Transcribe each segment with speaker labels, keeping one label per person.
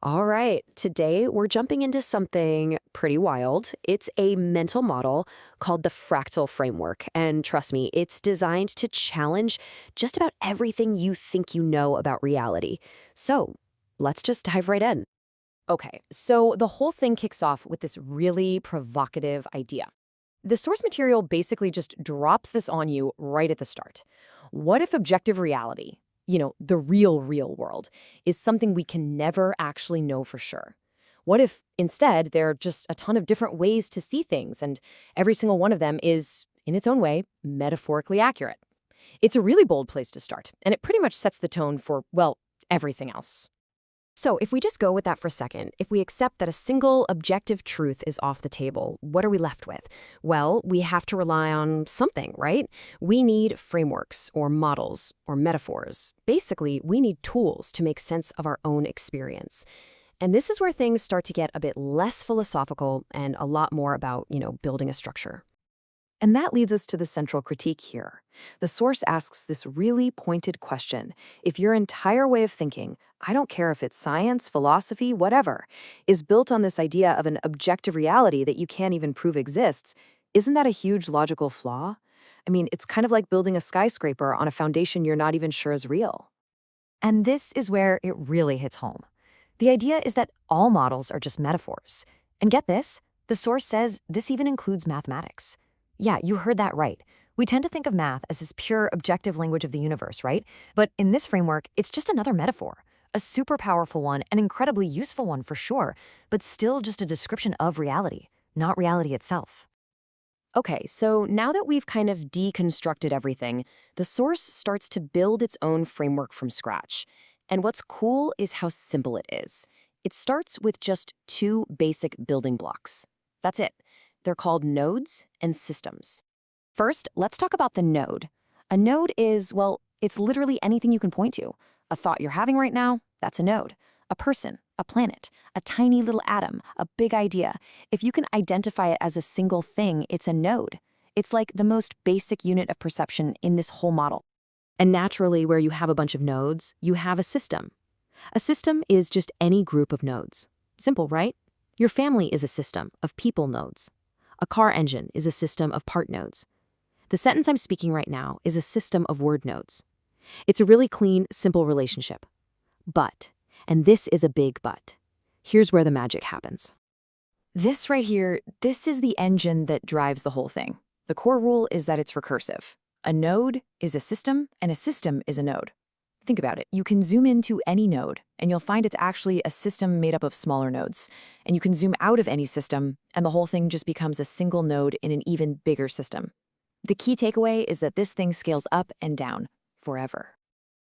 Speaker 1: All right, today we're jumping into something pretty wild. It's a mental model called the Fractal Framework. And trust me, it's designed to challenge just about everything you think you know about reality. So let's just dive right in. Okay, so the whole thing kicks off with this really provocative idea. The source material basically just drops this on you right at the start. What if objective reality, the real world, is something we can never actually know for sure? What if instead there are just a ton of different ways to see things and every single one of them is, in its own way, metaphorically accurate? It's a really bold place to start, and it pretty much sets the tone for, well, everything else. So, if we just go with that for a second, if we accept that a single objective truth is off the table, what are we left with? Well, we have to rely on something, right? We need frameworks or models or metaphors. Basically, we need tools to make sense of our own experience. And this is where things start to get a bit less philosophical and a lot more about, building a structure. And that leads us to the central critique here. The source asks this really pointed question. If your entire way of thinking, I don't care if it's science, philosophy, whatever, is built on this idea of an objective reality that you can't even prove exists, isn't that a huge logical flaw? I mean, it's kind of like building a skyscraper on a foundation you're not even sure is real. And this is where it really hits home. The idea is that all models are just metaphors. And get this, the source says this even includes mathematics. Yeah, you heard that right. We tend to think of math as this pure objective language of the universe, right? But in this framework, it's just another metaphor. A super powerful one, an incredibly useful one for sure, but still just a description of reality, not reality itself. Okay, so now that we've kind of deconstructed everything, the source starts to build its own framework from scratch. And what's cool is how simple it is. It starts with just two basic building blocks. That's it. They're called nodes and systems. First, let's talk about the node. A node is, well, it's literally anything you can point to. A thought you're having right now, that's a node. A person, a planet, a tiny little atom, a big idea. If you can identify it as a single thing, it's a node. It's like the most basic unit of perception in this whole model. And naturally, where you have a bunch of nodes, you have a system. A system is just any group of nodes. Simple, right? Your family is a system of people nodes. A car engine is a system of part nodes. The sentence I'm speaking right now is a system of word nodes. It's a really clean, simple relationship. But, and this is a big but, here's where the magic happens. This right here, this is the engine that drives the whole thing. The core rule is that it's recursive. A node is a system, and a system is a node. Think about it. You can zoom into any node, and you'll find it's actually a system made up of smaller nodes. And you can zoom out of any system, and the whole thing just becomes a single node in an even bigger system. The key takeaway is that this thing scales up and down forever.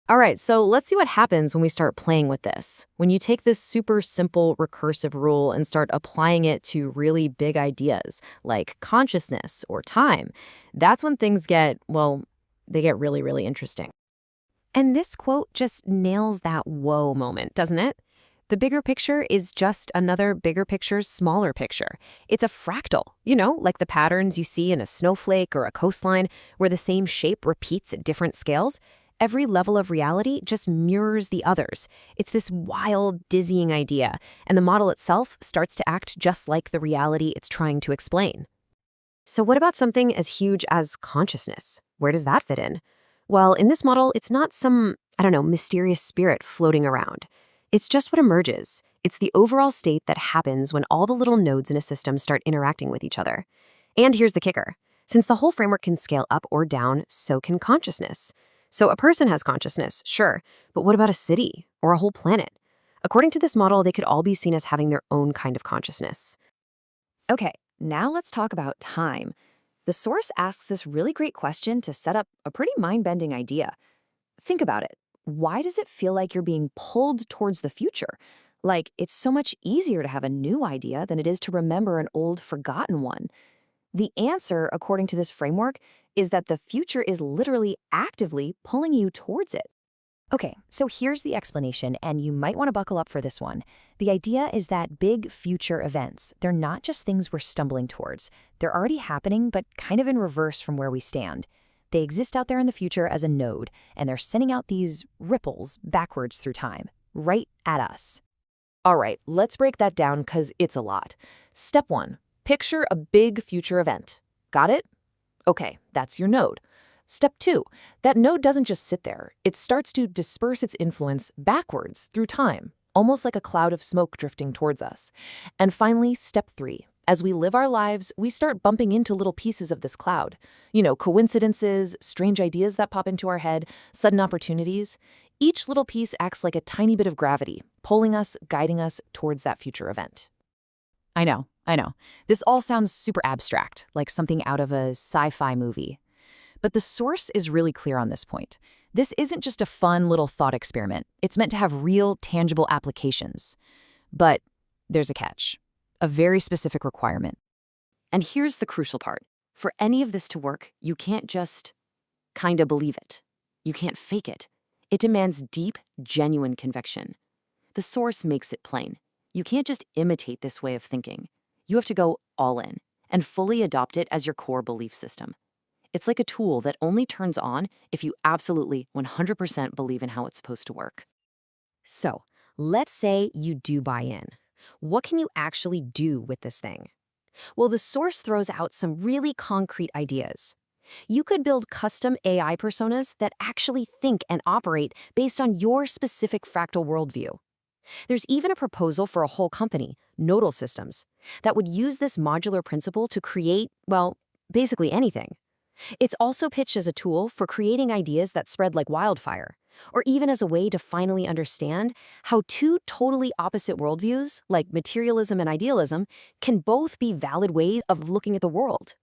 Speaker 1: All right, so let's see what happens when we start playing with this. When you take this super simple recursive rule and start applying it to really big ideas like consciousness or time, that's when things get, well, they get really interesting. And this quote just nails that whoa moment, doesn't it? The bigger picture is just another bigger picture's smaller picture. It's a fractal, like the patterns you see in a snowflake or a coastline where the same shape repeats at different scales. Every level of reality just mirrors the others. It's this wild, dizzying idea, and the model itself starts to act just like the reality it's trying to explain. So what about something as huge as consciousness? Where does that fit in? Well, in this model, it's not some, mysterious spirit floating around. It's just what emerges. It's the overall state that happens when all the little nodes in a system start interacting with each other. And here's the kicker. Since the whole framework can scale up or down, so can consciousness. So a person has consciousness, sure, but what about a city or a whole planet? According to this model, they could all be seen as having their own kind of consciousness. Okay, now let's talk about time. The source asks this really great question to set up a pretty mind-bending idea. Think about it. Why does it feel like you're being pulled towards the future? Like, it's so much easier to have a new idea than it is to remember an old, forgotten one. The answer, according to this framework, is that the future is literally actively pulling you towards it. Okay, so here's the explanation, and you might want to buckle up for this one. The idea is that big future events, they're not just things we're stumbling towards. They're already happening, but kind of in reverse from where we stand. They exist out there in the future as a node, and they're sending out these ripples backwards through time, right at us.
Speaker 2: All right, let's break that down because it's a lot. Step 1. Picture a big future event. Got it? Okay, that's your node. Step 2. That node doesn't just sit there. It starts to disperse its influence backwards through time, almost like a cloud of smoke drifting towards us. And finally, step 3. As we live our lives, we start bumping into little pieces of this cloud. Coincidences, strange ideas that pop into our head, sudden opportunities. Each little piece acts like a tiny bit of gravity, pulling us, guiding us towards that future event.
Speaker 3: I know, I know. This all sounds super abstract, like something out of a sci-fi movie. But the source is really clear on this point. This isn't just a fun little thought experiment. It's meant to have real, tangible applications. But there's a catch, a very specific requirement.
Speaker 1: And here's the crucial part. For any of this to work, you can't just kinda believe it. You can't fake it. It demands deep, genuine conviction. The source makes it plain. You can't just imitate this way of thinking. You have to go all in and fully adopt it as your core belief system. It's like a tool that only turns on if you absolutely 100% believe in how it's supposed to work. So, let's say you do buy in. What can you actually do with this thing? Well, the source throws out some really concrete ideas. You could build custom AI personas that actually think and operate based on your specific fractal worldview. There's even a proposal for a whole company, Nodal Systems, that would use this modular principle to create, well, basically anything. It's also pitched as a tool for creating ideas that spread like wildfire, or even as a way to finally understand how two totally opposite worldviews, like materialism and idealism, can both be valid ways of looking at the world.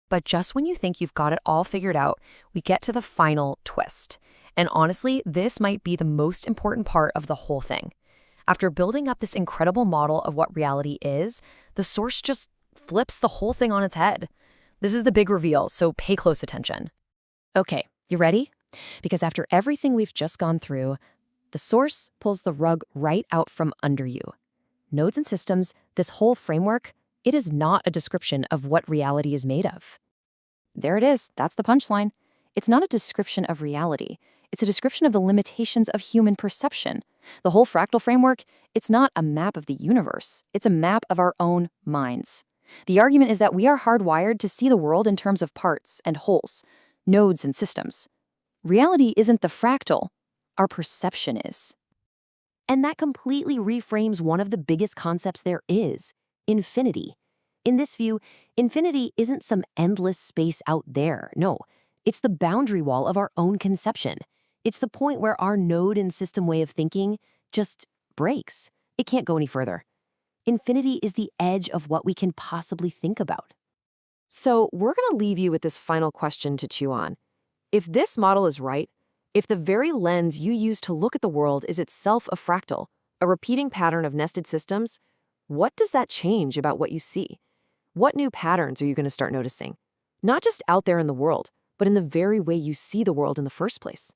Speaker 1: But just when you think you've got it all figured out, we get to the final twist. And honestly, this might be the most important part of the whole thing. After building up this incredible model of what reality is, the source just flips the whole thing on its head. This is the big reveal, so pay close attention. Okay, you ready? Because after everything we've just gone through, the source pulls the rug right out from under you. Nodes and systems, this whole framework, it is not a description of what reality is made of. There it is, that's the punchline. It's not a description of reality. It's a description of the limitations of human perception. The whole fractal framework, it's not a map of the universe. It's a map of our own minds. The argument is that we are hardwired to see the world in terms of parts and wholes, nodes and systems. Reality isn't the fractal. Our perception is. And that completely reframes one of the biggest concepts there is, infinity. In this view, infinity isn't some endless space out there. No, it's the boundary wall of our own conception. It's the point where our node and system way of thinking just breaks. It can't go any further. Infinity is the edge of what we can possibly think about. So we're going to leave you with this final question to chew on. If this model is right, if the very lens you use to look at the world is itself a fractal, a repeating pattern of nested systems, what does that change about what you see? What new patterns are you going to start noticing? Not just out there in the world, but in the very way you see the world in the first place.